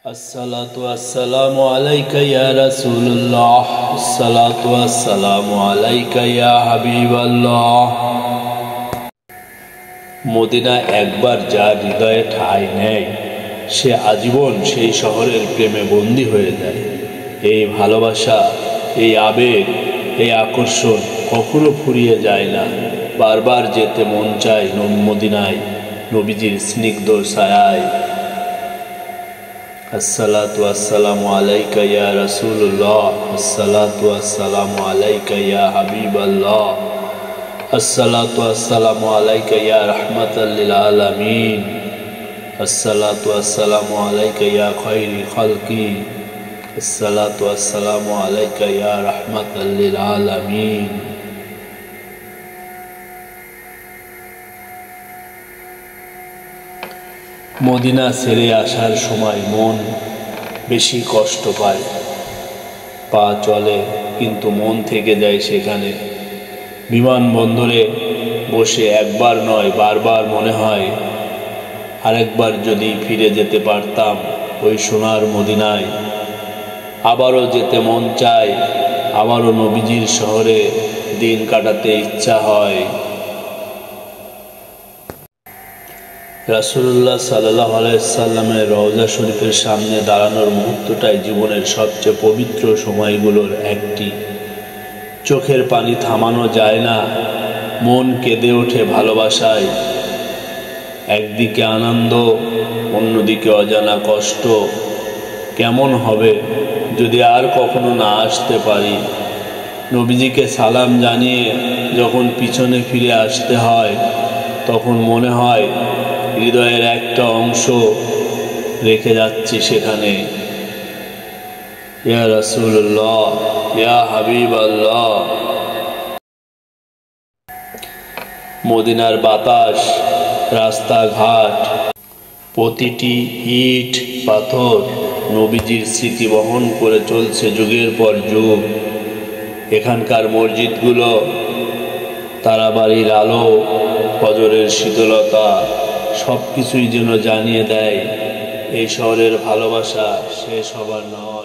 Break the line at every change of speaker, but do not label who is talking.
अस्सलातु वस्सलामु अलैका या रसूलुल्लाह, अस्सलातु वस्सलामु अलैका या हबीबल्लाह। মদিনা একবার যার হৃদয়ে ঠাঁই নেয় সে আজীবন সেই শহরের প্রেমে বন্দী হয়ে যায়। এই ভালোবাসা, এই আবেগ, এই আকর্ষণ কখনো ফুরিয়ে যায় না। বারবার যেতে মন চায় মদিনায়, নবীজির স্নিগ্ধ ছায়ায়। अस्सलातु वस्सलामु अलैका या रसूलुल्लाह, अस्सलातु वस्सलामु अलैका या हबीबल्लाह, अस्सलातु वस्सलामु अलैका या रहमतल लिल आलमीन, अस्सलातु वस्सलामु अलैका या खैरी खल्की, अस्सलातु वस्सलामु अलैका या रहमतल लिल आलमीन। মদিনা ছেড়ে আসার সময় মন বেশি কষ্ট পায়। পা চলে কিন্তু মন থেকে যায় সেখানে। বিমানবন্দরে বসে একবার নয় বারবার মনে হয় আরেকবার যদি ফিরে যেতে পারতাম ওই সোনার মদিনায়। আবারও যেতে মন চায়, আবারও নবীজির শহরে দিন কাটাতে ইচ্ছা হয়। রাসূলুল্লাহ সাল্লাল্লাহু আলাইহি সাল্লামের রওজা শরীফের সামনে দাঁড়ানোর মুহূর্তটাই জীবনের সবচেয়ে পবিত্র সময়গুলোর একটি। চোখের পানি থামানো যায় না, মন কেঁদে ওঠে ভালোবাসায়। একদিকে আনন্দ, অন্যদিকে অজানা কষ্ট। কেমন হবে যদি আর কখনো না আসতে পারি। নবীজিকে সালাম জানিয়ে যখন পিছনে ফিরে আসতে হয় তখন মনে হয় হৃদয়ের একটা অংশ রেখে যাচ্ছি সেখানে। ইয়া রাসূলুল্লাহ, ইয়া হাবিবাল্লাহ। মদিনার বাতাস, রাস্তাঘাট, প্রতিটি ইট পাথর নবীজির স্মৃতি বহন করে চলছে যুগের পর যুগ। এখানকার মসজিদগুলো, তারাবাড়ির আলো, ফজরের শীতলতা সব কিছুই যেন জানিয়ে দেয় এই শহরের ভালোবাসা শেষ হবার নয়।